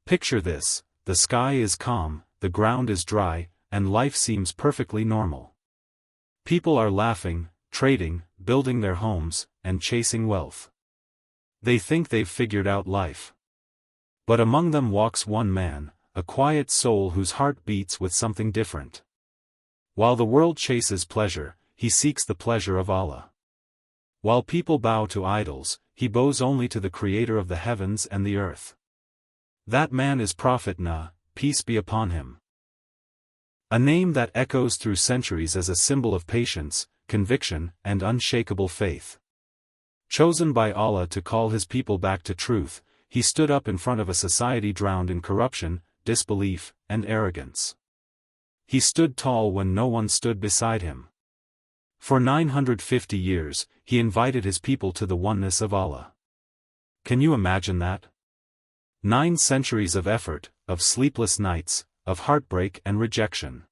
Picture this: the sky is calm, the ground is dry, and life seems perfectly normal. People are laughing, trading, building their homes, and chasing wealth. They think they've figured out life. But among them walks one man, a quiet soul whose heart beats with something different. While the world chases pleasure, he seeks the pleasure of Allah. While people bow to idols, he bows only to the Creator of the heavens and the earth. That man is Prophet Nuh, peace be upon him. A name that echoes through centuries as a symbol of patience, conviction, and unshakable faith. Chosen by Allah to call his people back to truth, he stood up in front of a society drowned in corruption, disbelief, and arrogance. He stood tall when no one stood beside him. For 950 years, he invited his people to the oneness of Allah. Can you imagine that? 9 centuries of effort, of sleepless nights, of heartbreak and rejection.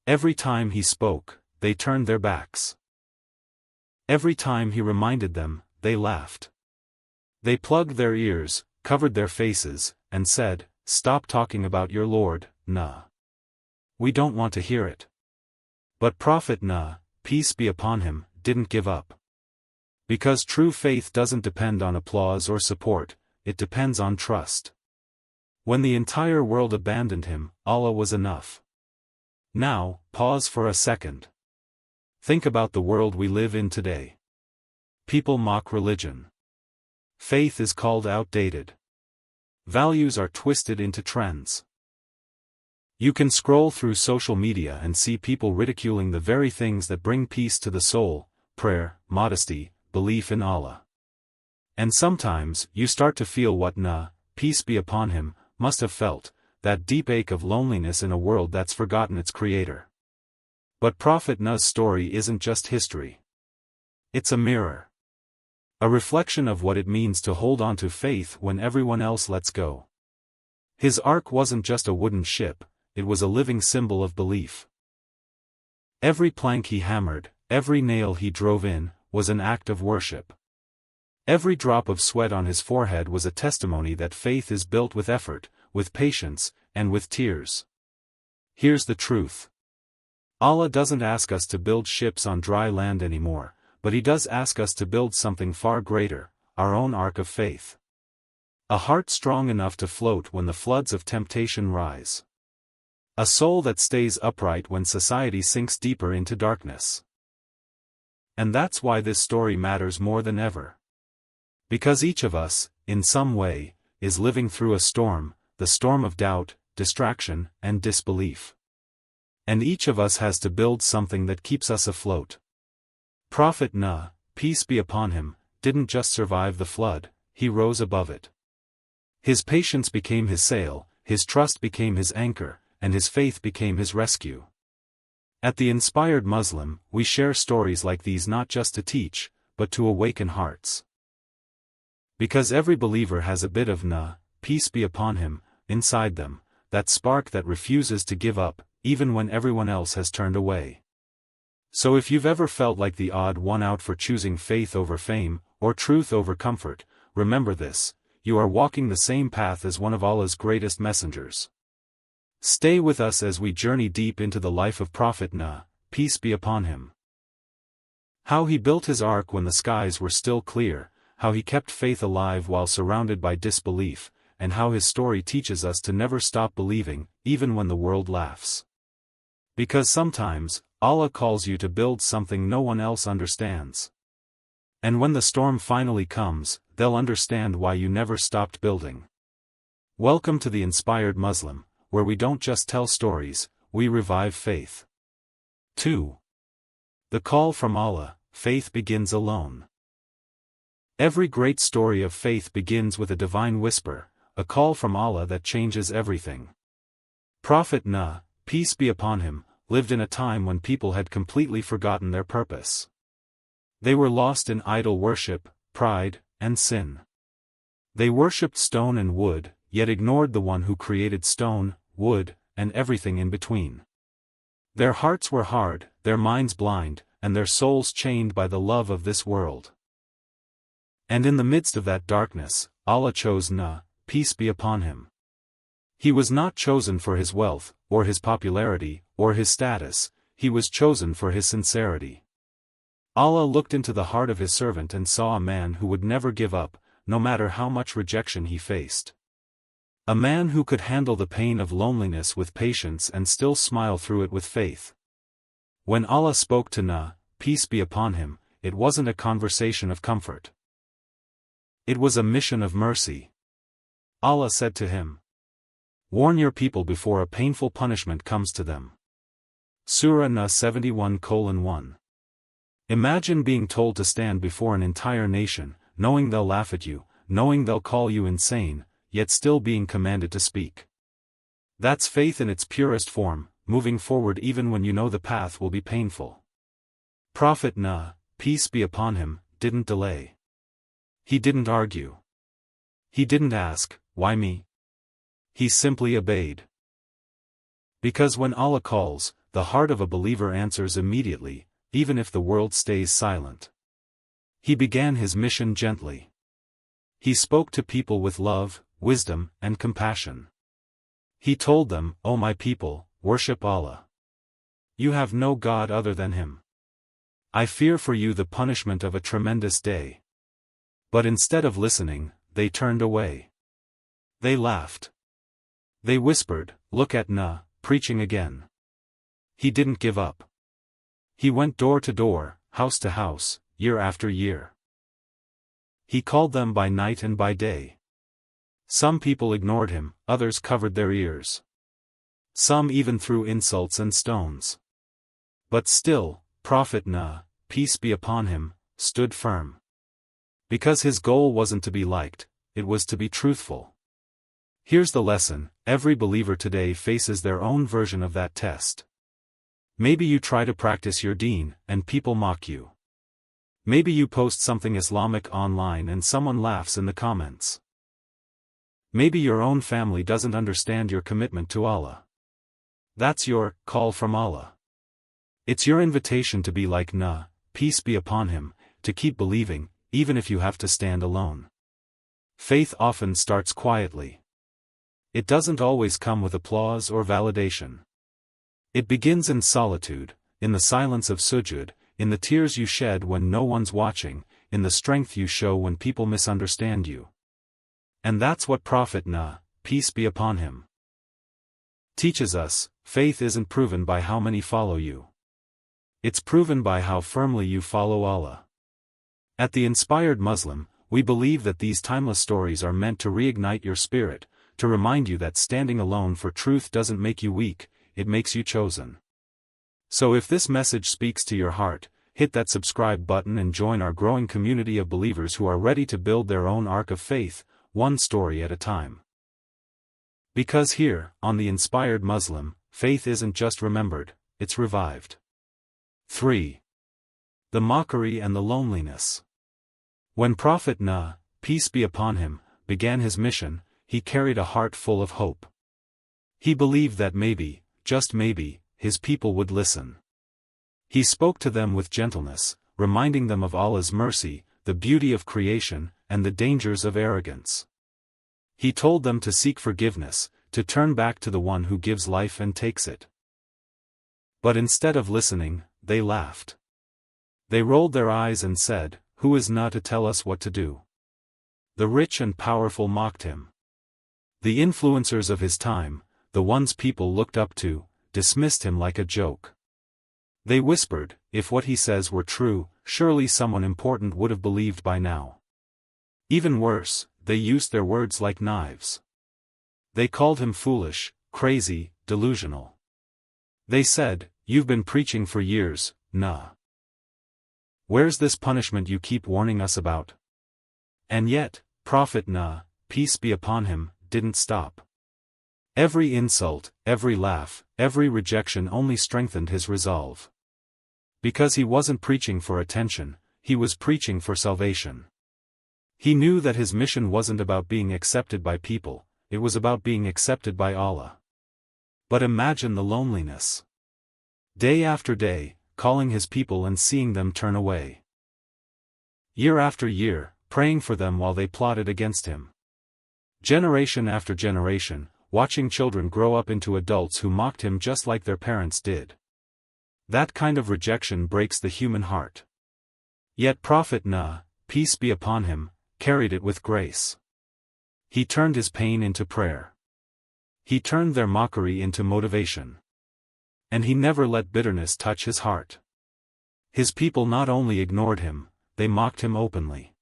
Every time he spoke, they turned their backs. Every time he reminded them, they laughed. They plugged their ears, covered their faces, and said, "Stop talking about your Lord, Nuh. We don't want to hear it." But Prophet Nuh, peace be upon him, didn't give up. Because true faith doesn't depend on applause or support, it depends on trust. When the entire world abandoned him, Allah was enough. Now, pause for a second. Think about the world we live in today. People mock religion. Faith is called outdated. Values are twisted into trends. You can scroll through social media and see people ridiculing the very things that bring peace to the soul: prayer, modesty, belief in Allah. And sometimes, you start to feel what Nuh, peace be upon him, must have felt, that deep ache of loneliness in a world that's forgotten its creator. But Prophet Nuh's story isn't just history. It's a mirror. A reflection of what it means to hold on to faith when everyone else lets go. His ark wasn't just a wooden ship, it was a living symbol of belief. Every plank he hammered, every nail he drove in, was an act of worship. Every drop of sweat on his forehead was a testimony that faith is built with effort, with patience, and with tears. Here's the truth. Allah doesn't ask us to build ships on dry land anymore, but He does ask us to build something far greater, our own ark of faith. A heart strong enough to float when the floods of temptation rise. A soul that stays upright when society sinks deeper into darkness. And that's why this story matters more than ever. Because each of us, in some way, is living through a storm, the storm of doubt, distraction, and disbelief. And each of us has to build something that keeps us afloat. Prophet Nuh, peace be upon him, didn't just survive the flood, he rose above it. His patience became his sail, his trust became his anchor, and his faith became his rescue. At the Inspired Muslim, we share stories like these not just to teach, but to awaken hearts. Because every believer has a bit of Nuh, peace be upon him, inside them, that spark that refuses to give up, even when everyone else has turned away. So if you've ever felt like the odd one out for choosing faith over fame, or truth over comfort, remember this: you are walking the same path as one of Allah's greatest messengers. Stay with us as we journey deep into the life of Prophet Nuh, peace be upon him. How he built his ark when the skies were still clear, how he kept faith alive while surrounded by disbelief, and how his story teaches us to never stop believing, even when the world laughs. Because sometimes, Allah calls you to build something no one else understands. And when the storm finally comes, they'll understand why you never stopped building. Welcome to the Inspired Muslim, where we don't just tell stories, we revive faith. 2. The call from Allah: faith begins alone. Every great story of faith begins with a divine whisper, a call from Allah that changes everything. Prophet Nuh, peace be upon him, lived in a time when people had completely forgotten their purpose. They were lost in idol worship, pride, and sin. They worshipped stone and wood, yet ignored the one who created stone, wood, and everything in between. Their hearts were hard, their minds blind, and their souls chained by the love of this world. And in the midst of that darkness, Allah chose Nuh, peace be upon him. He was not chosen for his wealth, or his popularity, or his status. He was chosen for his sincerity. Allah looked into the heart of his servant and saw a man who would never give up, no matter how much rejection he faced. A man who could handle the pain of loneliness with patience and still smile through it with faith. When Allah spoke to Nuh, peace be upon him, it wasn't a conversation of comfort. It was a mission of mercy. Allah said to him, "Warn your people before a painful punishment comes to them." Surah Nuh 71:1. Imagine being told to stand before an entire nation, knowing they'll laugh at you, knowing they'll call you insane, yet still being commanded to speak. That's faith in its purest form, moving forward even when you know the path will be painful. Prophet Nuh, peace be upon him, didn't delay. He didn't argue. He didn't ask, "Why me?" He simply obeyed. Because when Allah calls, the heart of a believer answers immediately, even if the world stays silent. He began his mission gently. He spoke to people with love, wisdom, and compassion. He told them, "O my people, worship Allah. You have no God other than Him. I fear for you the punishment of a tremendous day." But instead of listening, they turned away. They laughed. They whispered, "Look at Nuh, preaching again." He didn't give up. He went door to door, house to house, year after year. He called them by night and by day. Some people ignored him, others covered their ears. Some even threw insults and stones. But still, Prophet Nuh, peace be upon him, stood firm. Because his goal wasn't to be liked, it was to be truthful. Here's the lesson: every believer today faces their own version of that test. Maybe you try to practice your deen, and people mock you. Maybe you post something Islamic online and someone laughs in the comments. Maybe your own family doesn't understand your commitment to Allah. That's your call from Allah. It's your invitation to be like Nuh, peace be upon him, to keep believing, even if you have to stand alone. Faith often starts quietly. It doesn't always come with applause or validation. It begins in solitude, in the silence of sujud, in the tears you shed when no one's watching, in the strength you show when people misunderstand you. And that's what Prophet Nuh, peace be upon him, teaches us. Faith isn't proven by how many follow you. It's proven by how firmly you follow Allah. At the Inspired Muslim, we believe that these timeless stories are meant to reignite your spirit, to remind you that standing alone for truth doesn't make you weak, it makes you chosen. So if this message speaks to your heart, hit that subscribe button and join our growing community of believers who are ready to build their own ark of faith, one story at a time. Because here, on the Inspired Muslim, faith isn't just remembered, it's revived. 3. The mockery and the loneliness. When Prophet Nuh, peace be upon him, began his mission, he carried a heart full of hope. He believed that maybe, just maybe, his people would listen. He spoke to them with gentleness, reminding them of Allah's mercy, the beauty of creation, and the dangers of arrogance. He told them to seek forgiveness, to turn back to the one who gives life and takes it. But instead of listening, they laughed. They rolled their eyes and said, "Who is Nuh to tell us what to do?" The rich and powerful mocked him. The influencers of his time, the ones people looked up to, dismissed him like a joke. They whispered, "If what he says were true, surely someone important would have believed by now." Even worse, they used their words like knives. They called him foolish, crazy, delusional. They said, "You've been preaching for years, Nuh. Where's this punishment you keep warning us about?" And yet, Prophet Nuh, peace be upon him, didn't stop. Every insult, every laugh, every rejection only strengthened his resolve. Because he wasn't preaching for attention, he was preaching for salvation. He knew that his mission wasn't about being accepted by people, it was about being accepted by Allah. But imagine the loneliness. Day after day, calling his people and seeing them turn away. Year after year, praying for them while they plotted against him. Generation after generation, watching children grow up into adults who mocked him just like their parents did. That kind of rejection breaks the human heart. Yet Prophet Nuh, peace be upon him, carried it with grace. He turned his pain into prayer. He turned their mockery into motivation. And he never let bitterness touch his heart. His people not only ignored him, they mocked him openly.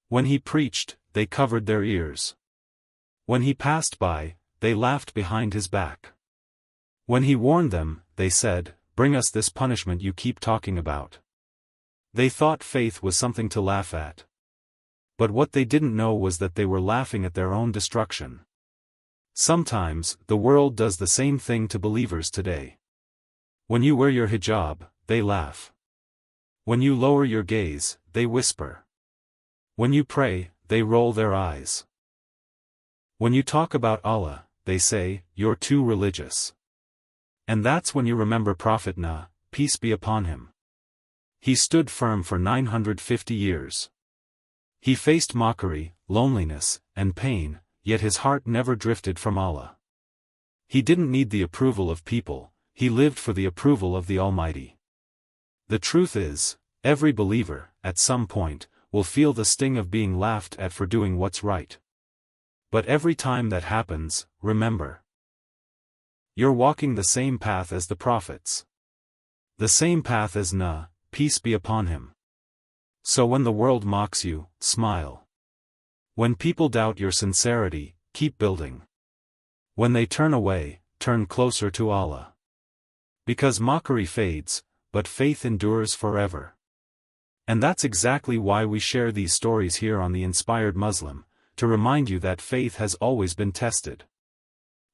When he preached, they covered their ears. When he passed by, they laughed behind his back. When he warned them, they said, "Bring us this punishment you keep talking about." They thought faith was something to laugh at. But what they didn't know was that they were laughing at their own destruction. Sometimes, the world does the same thing to believers today. When you wear your hijab, they laugh. When you lower your gaze, they whisper. When you pray, they roll their eyes. When you talk about Allah, they say, "You're too religious." And that's when you remember Prophet Nuh, peace be upon him. He stood firm for 950 years. He faced mockery, loneliness, and pain, yet his heart never drifted from Allah. He didn't need the approval of people, he lived for the approval of the Almighty. The truth is, every believer, at some point, will feel the sting of being laughed at for doing what's right. But every time that happens, remember. You're walking the same path as the prophets. The same path as Nuh, peace be upon him. So when the world mocks you, smile. When people doubt your sincerity, keep building. When they turn away, turn closer to Allah. Because mockery fades, but faith endures forever. And that's exactly why we share these stories here on The Inspired Muslim, to remind you that faith has always been tested.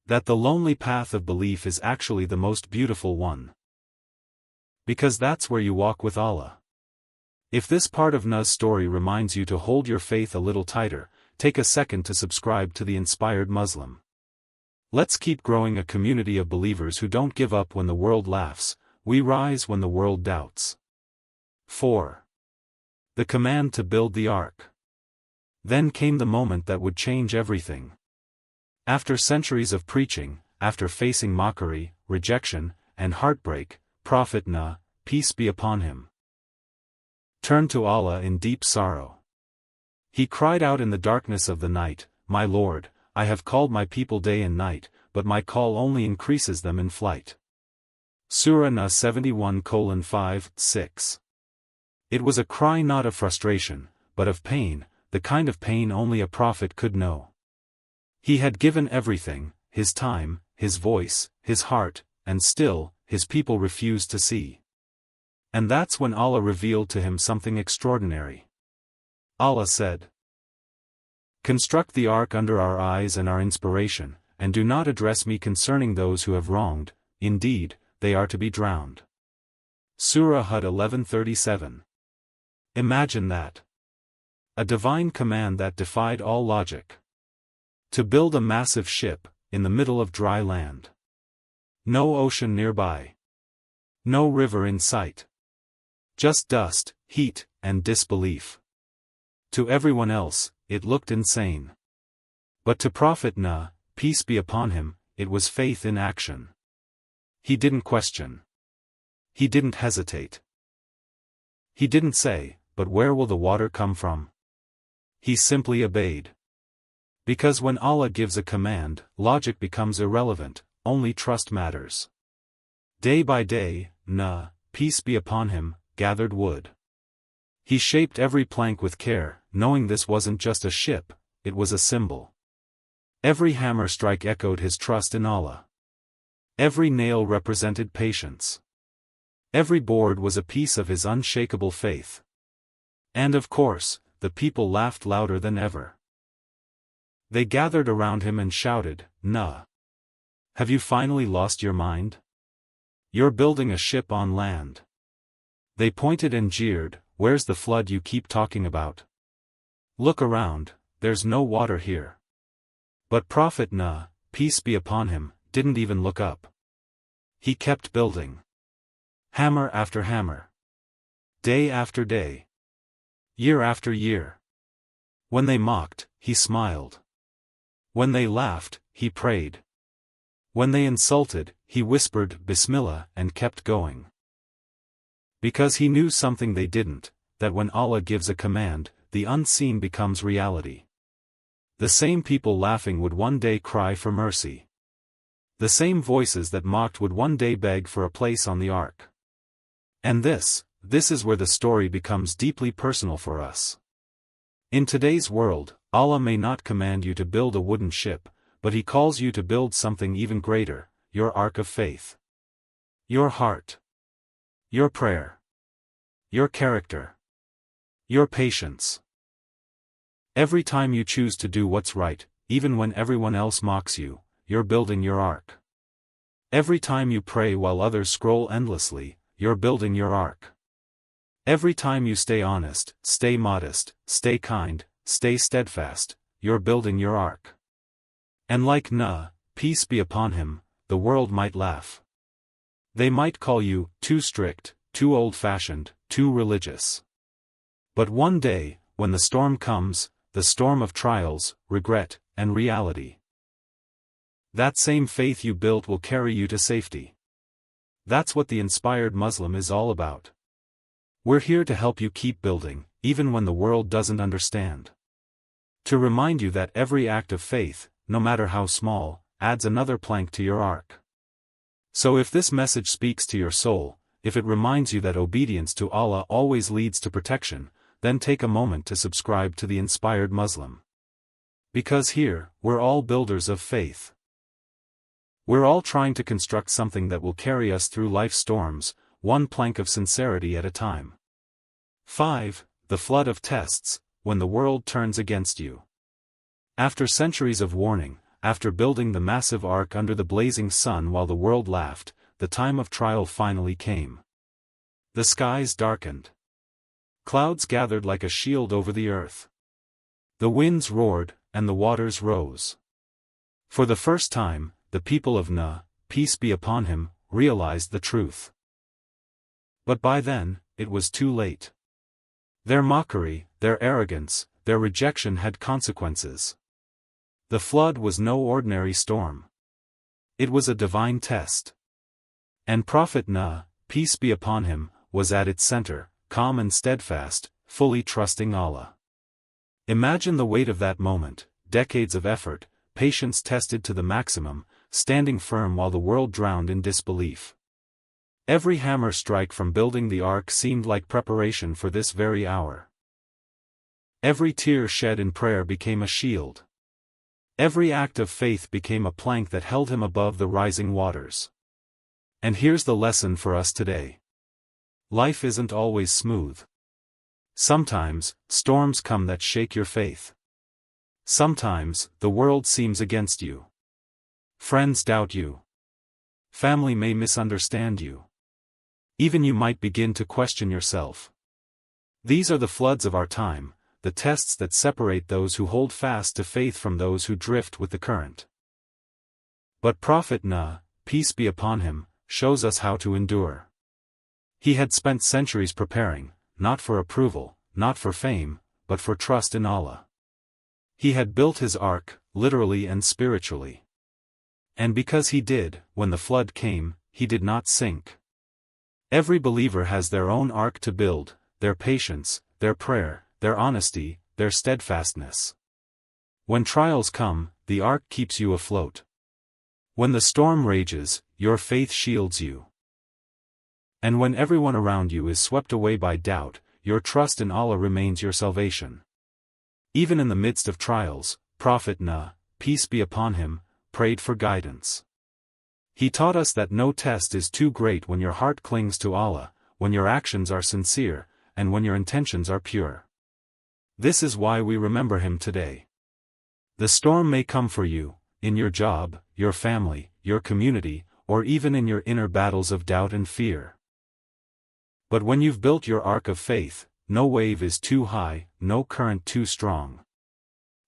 That the lonely path of belief is actually the most beautiful one. Because that's where you walk with Allah. If this part of Nuh's story reminds you to hold your faith a little tighter, take a second to subscribe to The Inspired Muslim. Let's keep growing a community of believers who don't give up when the world laughs, we rise when the world doubts. 4. The command to build the ark. Then came the moment that would change everything. After centuries of preaching, after facing mockery, rejection, and heartbreak, Prophet Nuh, peace be upon him, turned to Allah in deep sorrow. He cried out in the darkness of the night, "My Lord, I have called my people day and night, but my call only increases them in flight." Surah Nuh 71:5-6. It was a cry not of frustration, but of pain, the kind of pain only a prophet could know. He had given everything, his time, his voice, his heart, and still, his people refused to see. And that's when Allah revealed to him something extraordinary. Allah said, "Construct the ark under our eyes and our inspiration, and do not address me concerning those who have wronged, indeed, they are to be drowned." Surah Hud 11:37. Imagine that. A divine command that defied all logic. To build a massive ship, in the middle of dry land. No ocean nearby. No river in sight. Just dust, heat, and disbelief. To everyone else, it looked insane. But to Prophet Nuh, peace be upon him, it was faith in action. He didn't question. He didn't hesitate. He didn't say, "But where will the water come from?" He simply obeyed. Because when Allah gives a command, logic becomes irrelevant, only trust matters. Day by day, Nuh, peace be upon him, gathered wood. He shaped every plank with care, knowing this wasn't just a ship, it was a symbol. Every hammer strike echoed his trust in Allah. Every nail represented patience. Every board was a piece of his unshakable faith. And of course, the people laughed louder than ever. They gathered around him and shouted, "Nuh! Have you finally lost your mind? You're building a ship on land." They pointed and jeered, "Where's the flood you keep talking about? Look around, there's no water here." But Prophet Nuh, peace be upon him, didn't even look up. He kept building. Hammer after hammer. Day after day. Year after year. When they mocked, he smiled. When they laughed, he prayed. When they insulted, he whispered Bismillah and kept going. Because he knew something they didn't, that when Allah gives a command, the unseen becomes reality. The same people laughing would one day cry for mercy. The same voices that mocked would one day beg for a place on the ark. And this is where the story becomes deeply personal for us. In today's world, Allah may not command you to build a wooden ship, but He calls you to build something even greater, your ark of faith. Your heart. Your prayer. Your character. Your patience. Every time you choose to do what's right, even when everyone else mocks you, you're building your ark. Every time you pray while others scroll endlessly, you're building your ark. Every time you stay honest, stay modest, stay kind, stay steadfast, you're building your ark. And like Nuh, peace be upon him, the world might laugh. They might call you too strict, too old-fashioned, too religious. But one day, when the storm comes, the storm of trials, regret, and reality, that same faith you built will carry you to safety. That's what the Inspired Muslim is all about. We're here to help you keep building, even when the world doesn't understand. To remind you that every act of faith, no matter how small, adds another plank to your ark. So if this message speaks to your soul, if it reminds you that obedience to Allah always leads to protection, then take a moment to subscribe to the Inspired Muslim. Because here, we're all builders of faith. We're all trying to construct something that will carry us through life's storms, one plank of sincerity at a time. 5. The flood of tests, when the world turns against you. After centuries of warning, after building the massive ark under the blazing sun while the world laughed, the time of trial finally came. The skies darkened. Clouds gathered like a shield over the earth. The winds roared, and the waters rose. For the first time, the people of Nuh, peace be upon him, realized the truth. But by then, it was too late. Their mockery, their arrogance, their rejection had consequences. The flood was no ordinary storm. It was a divine test. And Prophet Nuh, peace be upon him, was at its center, calm and steadfast, fully trusting Allah. Imagine the weight of that moment, decades of effort, patience tested to the maximum, standing firm while the world drowned in disbelief. Every hammer strike from building the ark seemed like preparation for this very hour. Every tear shed in prayer became a shield. Every act of faith became a plank that held him above the rising waters. And here's the lesson for us today. Life isn't always smooth. Sometimes, storms come that shake your faith. Sometimes, the world seems against you. Friends doubt you. Family may misunderstand you. Even you might begin to question yourself. These are the floods of our time, the tests that separate those who hold fast to faith from those who drift with the current. But Prophet Nuh, peace be upon him, shows us how to endure. He had spent centuries preparing, not for approval, not for fame, but for trust in Allah. He had built his ark, literally and spiritually. And because he did, when the flood came, he did not sink. Every believer has their own ark to build, their patience, their prayer, their honesty, their steadfastness. When trials come, the ark keeps you afloat. When the storm rages, your faith shields you. And when everyone around you is swept away by doubt, your trust in Allah remains your salvation. Even in the midst of trials, Prophet Nuh, peace be upon him, prayed for guidance. He taught us that no test is too great when your heart clings to Allah, when your actions are sincere, and when your intentions are pure. This is why we remember him today. The storm may come for you, in your job, your family, your community, or even in your inner battles of doubt and fear. But when you've built your ark of faith, no wave is too high, no current too strong.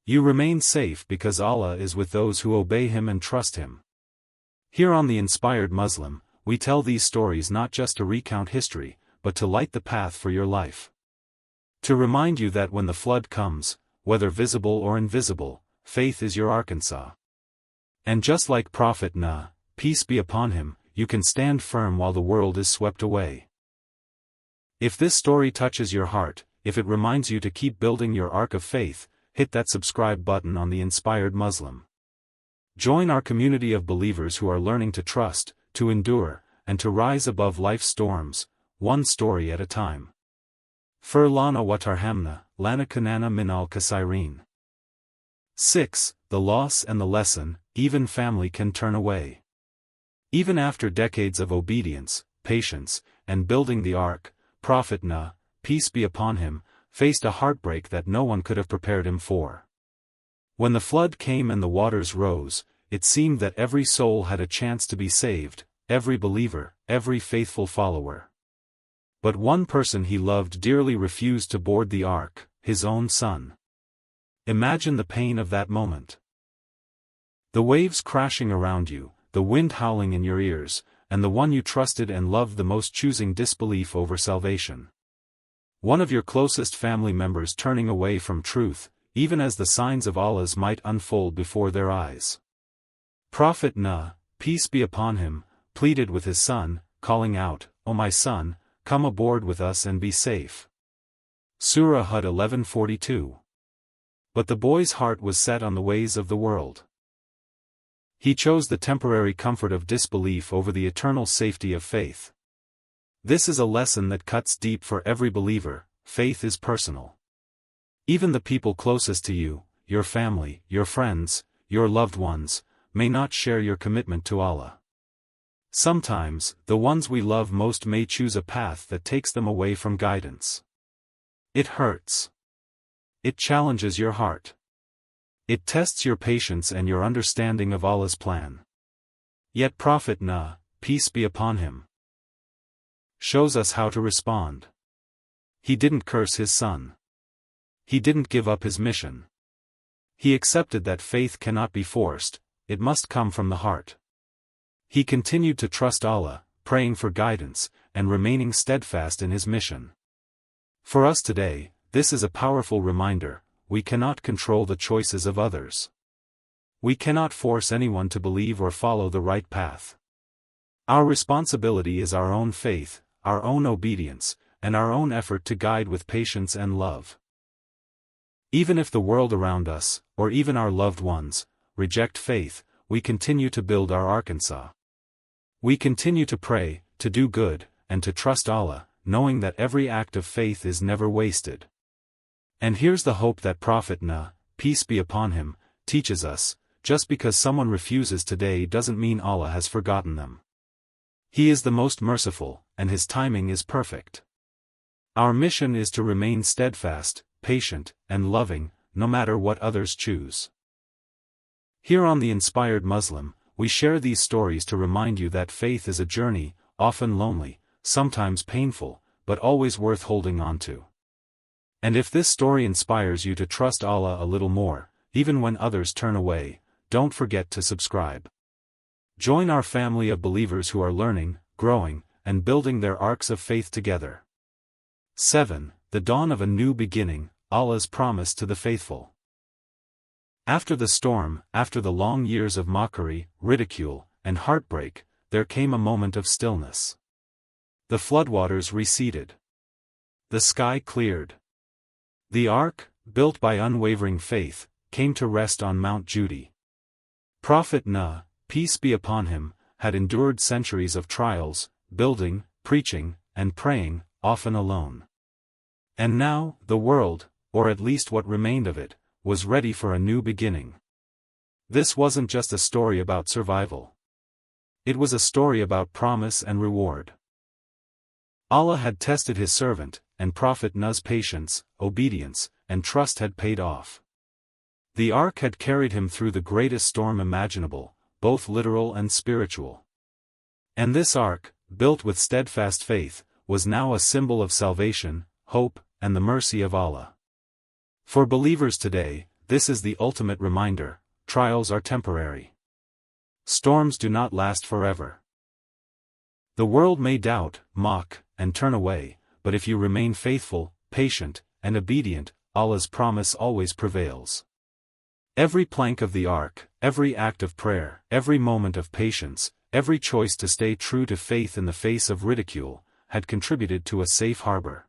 You remain safe because Allah is with those who obey Him and trust Him. Here on The Inspired Muslim, we tell these stories not just to recount history, but to light the path for your life. To remind you that when the flood comes, whether visible or invisible, faith is your Arkansas. And just like Prophet Nuh, peace be upon him, you can stand firm while the world is swept away. If this story touches your heart, if it reminds you to keep building your ark of faith, hit that subscribe button on the Inspired Muslim. Join our community of believers who are learning to trust, to endure, and to rise above life's storms, one story at a time. Fir lana watarhamna, lana kanana min al kasireen. 6. The loss and the lesson, even family can turn away. Even after decades of obedience, patience, and building the ark, Prophet Nuh, peace be upon him, faced a heartbreak that no one could have prepared him for. When the flood came and the waters rose, it seemed that every soul had a chance to be saved, every believer, every faithful follower. But one person he loved dearly refused to board the ark, his own son. Imagine the pain of that moment. The waves crashing around you, the wind howling in your ears, and the one you trusted and loved the most choosing disbelief over salvation. One of your closest family members turning away from truth, even as the signs of Allah's might unfold before their eyes. Prophet Nuh, peace be upon him, pleaded with his son, calling out, "O my son, come aboard with us and be safe." Surah Hud 11:42. But the boy's heart was set on the ways of the world. He chose the temporary comfort of disbelief over the eternal safety of faith. This is a lesson that cuts deep for every believer. Faith is personal. Even the people closest to you, your family, your friends, your loved ones, may not share your commitment to Allah. Sometimes, the ones we love most may choose a path that takes them away from guidance. It hurts. It challenges your heart. It tests your patience and your understanding of Allah's plan. Yet Prophet Nuh, peace be upon him, shows us how to respond. He didn't curse his son. He didn't give up his mission. He accepted that faith cannot be forced, it must come from the heart. He continued to trust Allah, praying for guidance, and remaining steadfast in his mission. For us today, this is a powerful reminder: we cannot control the choices of others. We cannot force anyone to believe or follow the right path. Our responsibility is our own faith, our own obedience, and our own effort to guide with patience and love. Even if the world around us, or even our loved ones, reject faith, we continue to build our Arkansas. We continue to pray, to do good, and to trust Allah, knowing that every act of faith is never wasted. And here's the hope that Prophet Nuh, peace be upon him, teaches us: just because someone refuses today doesn't mean Allah has forgotten them. He is the most merciful, and his timing is perfect. Our mission is to remain steadfast, patient, and loving, no matter what others choose. Here on the Inspired Muslim, we share these stories to remind you that faith is a journey, often lonely, sometimes painful, but always worth holding on to. And if this story inspires you to trust Allah a little more, even when others turn away, don't forget to subscribe. Join our family of believers who are learning, growing, and building their arks of faith together. 7. The dawn of a new beginning, Allah's promise to the faithful. After the storm, after the long years of mockery, ridicule, and heartbreak, there came a moment of stillness. The floodwaters receded. The sky cleared. The ark, built by unwavering faith, came to rest on Mount Judy. Prophet Nuh, peace be upon him, had endured centuries of trials, building, preaching, and praying, often alone. And now, the world, or at least what remained of it, was ready for a new beginning. This wasn't just a story about survival. It was a story about promise and reward. Allah had tested his servant, and Prophet Nuh's patience, obedience, and trust had paid off. The ark had carried him through the greatest storm imaginable, both literal and spiritual. And this ark, built with steadfast faith, was now a symbol of salvation, hope, and the mercy of Allah. For believers today, this is the ultimate reminder: trials are temporary. Storms do not last forever. The world may doubt, mock, and turn away, but if you remain faithful, patient, and obedient, Allah's promise always prevails. Every plank of the ark, every act of prayer, every moment of patience, every choice to stay true to faith in the face of ridicule, had contributed to a safe harbor.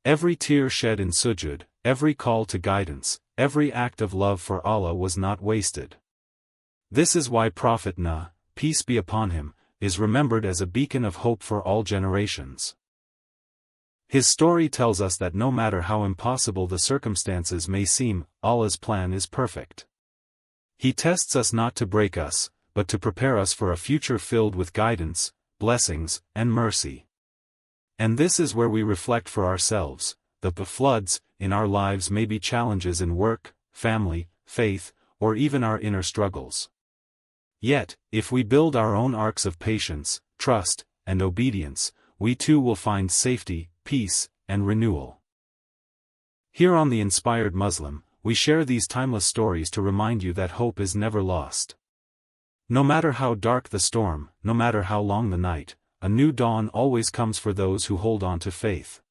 Every tear shed in sujud, every call to guidance, every act of love for Allah was not wasted. This is why Prophet Nuh, peace be upon him, is remembered as a beacon of hope for all generations. His story tells us that no matter how impossible the circumstances may seem, Allah's plan is perfect. He tests us not to break us, but to prepare us for a future filled with guidance, blessings, and mercy. And this is where we reflect for ourselves. The floods in our lives may be challenges in work, family, faith, or even our inner struggles. Yet, if we build our own arcs of patience, trust, and obedience, we too will find safety, peace, and renewal. Here on The Inspired Muslim, we share these timeless stories to remind you that hope is never lost. No matter how dark the storm, no matter how long the night, a new dawn always comes for those who hold on to faith.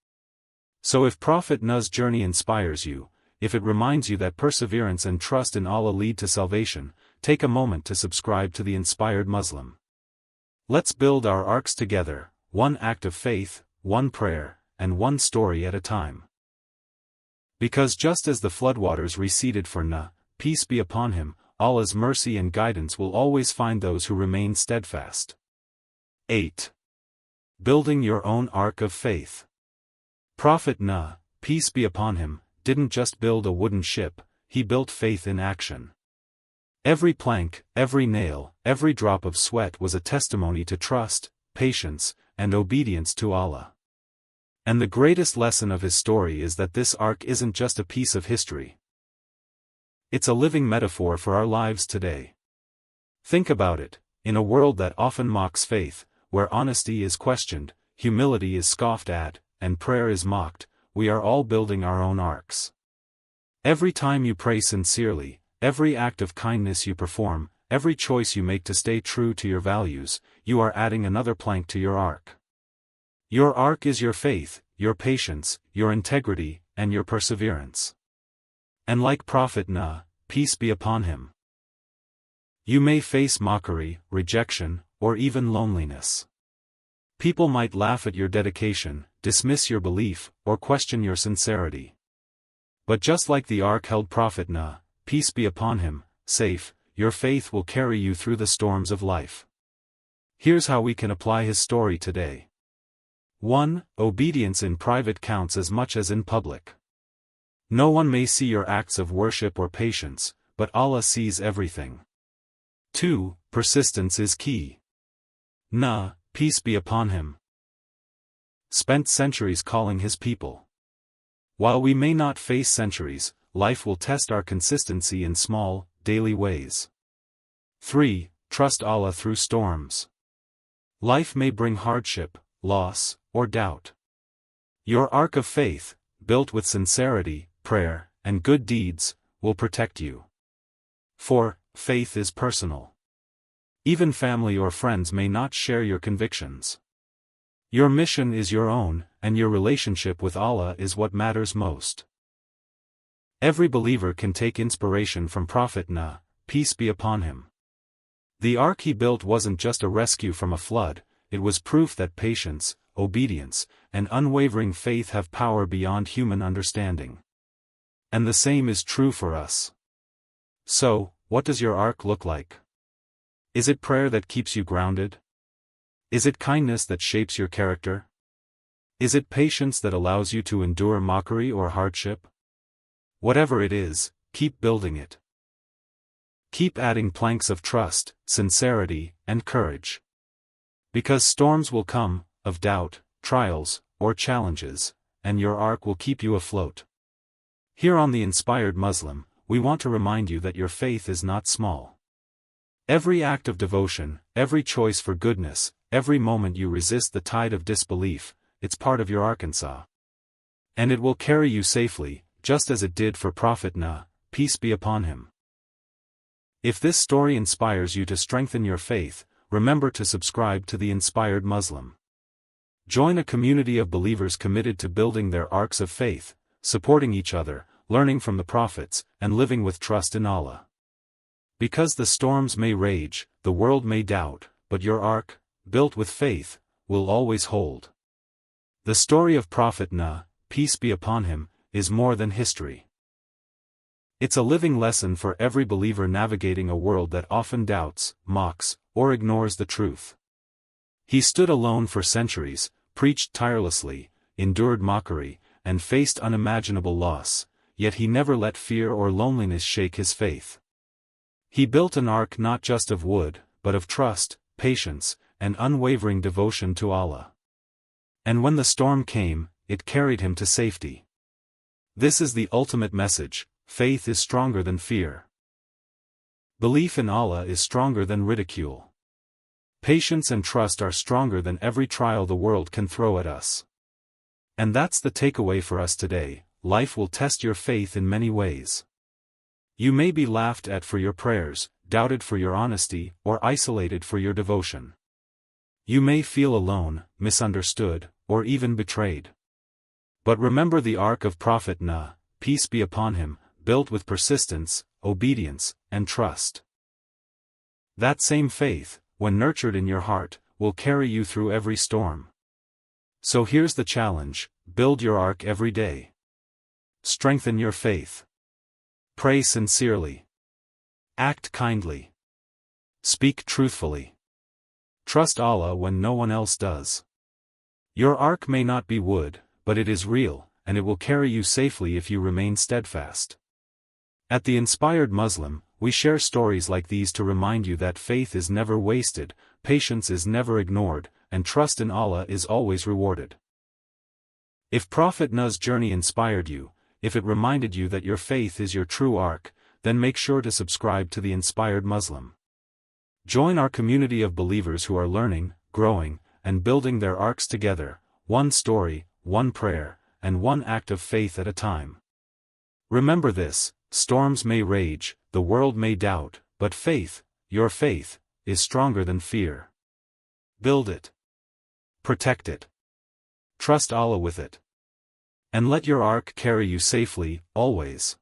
So if Prophet Nuh's journey inspires you, if it reminds you that perseverance and trust in Allah lead to salvation, take a moment to subscribe to The Inspired Muslim. Let's build our arcs together, one act of faith, one prayer, and one story at a time. Because just as the floodwaters receded for Nuh, peace be upon him, Allah's mercy and guidance will always find those who remain steadfast. 8. Building your own ark of faith. Prophet Nuh, peace be upon him, didn't just build a wooden ship, he built faith in action. Every plank, every nail, every drop of sweat was a testimony to trust, patience, and obedience to Allah. And the greatest lesson of his story is that this ark isn't just a piece of history. It's a living metaphor for our lives today. Think about it, in a world that often mocks faith, where honesty is questioned, humility is scoffed at, and prayer is mocked, we are all building our own arcs. Every time you pray sincerely, every act of kindness you perform, every choice you make to stay true to your values, you are adding another plank to your ark. Your ark is your faith, your patience, your integrity, and your perseverance. And like Prophet Nuh, peace be upon him, you may face mockery, rejection, or even loneliness. People might laugh at your dedication, dismiss your belief, or question your sincerity. But just like the ark held Prophet Nuh, peace be upon him, safe, your faith will carry you through the storms of life. Here's how we can apply his story today. 1. Obedience in private counts as much as in public. No one may see your acts of worship or patience, but Allah sees everything. 2. Persistence is key. Nuh, peace be upon him, spent centuries calling his people. While we may not face centuries, life will test our consistency in small, daily ways. 3. Trust Allah through storms. Life may bring hardship, loss, or doubt. Your ark of faith, built with sincerity, prayer, and good deeds, will protect you. 4. Faith is personal. Even family or friends may not share your convictions. Your mission is your own, and your relationship with Allah is what matters most. Every believer can take inspiration from Prophet Nuh, peace be upon him. The ark he built wasn't just a rescue from a flood, it was proof that patience, obedience, and unwavering faith have power beyond human understanding. And the same is true for us. So, what does your ark look like? Is it prayer that keeps you grounded? Is it kindness that shapes your character? Is it patience that allows you to endure mockery or hardship? Whatever it is, keep building it. Keep adding planks of trust, sincerity, and courage. Because storms will come, of doubt, trials, or challenges, and your ark will keep you afloat. Here on The Inspired Muslim, we want to remind you that your faith is not small. Every act of devotion, every choice for goodness, every moment you resist the tide of disbelief, it's part of your Arkansas. And it will carry you safely, just as it did for Prophet Nuh, peace be upon him. If this story inspires you to strengthen your faith, remember to subscribe to The Inspired Muslim. Join a community of believers committed to building their arcs of faith, supporting each other, learning from the prophets, and living with trust in Allah. Because the storms may rage, the world may doubt, but your ark, built with faith, will always hold. The story of Prophet Nuh, peace be upon him, is more than history. It's a living lesson for every believer navigating a world that often doubts, mocks, or ignores the truth. He stood alone for centuries, preached tirelessly, endured mockery, and faced unimaginable loss, yet he never let fear or loneliness shake his faith. He built an ark not just of wood, but of trust, patience, and unwavering devotion to Allah. And when the storm came, it carried him to safety. This is the ultimate message: faith is stronger than fear. Belief in Allah is stronger than ridicule. Patience and trust are stronger than every trial the world can throw at us. And that's the takeaway for us today: life will test your faith in many ways. You may be laughed at for your prayers, doubted for your honesty, or isolated for your devotion. You may feel alone, misunderstood, or even betrayed. But remember the ark of Prophet Nuh, peace be upon him, built with persistence, obedience, and trust. That same faith, when nurtured in your heart, will carry you through every storm. So here's the challenge: build your ark every day. Strengthen your faith. Pray sincerely. Act kindly. Speak truthfully. Trust Allah when no one else does. Your ark may not be wood, but it is real, and it will carry you safely if you remain steadfast. At The Inspired Muslim, we share stories like these to remind you that faith is never wasted, patience is never ignored, and trust in Allah is always rewarded. If Prophet Nuh's journey inspired you, if it reminded you that your faith is your true ark, then make sure to subscribe to The Inspired Muslim. Join our community of believers who are learning, growing, and building their arks together, one story, one prayer, and one act of faith at a time. Remember this: storms may rage, the world may doubt, but faith, your faith, is stronger than fear. Build it. Protect it. Trust Allah with it. And let your ark carry you safely, always.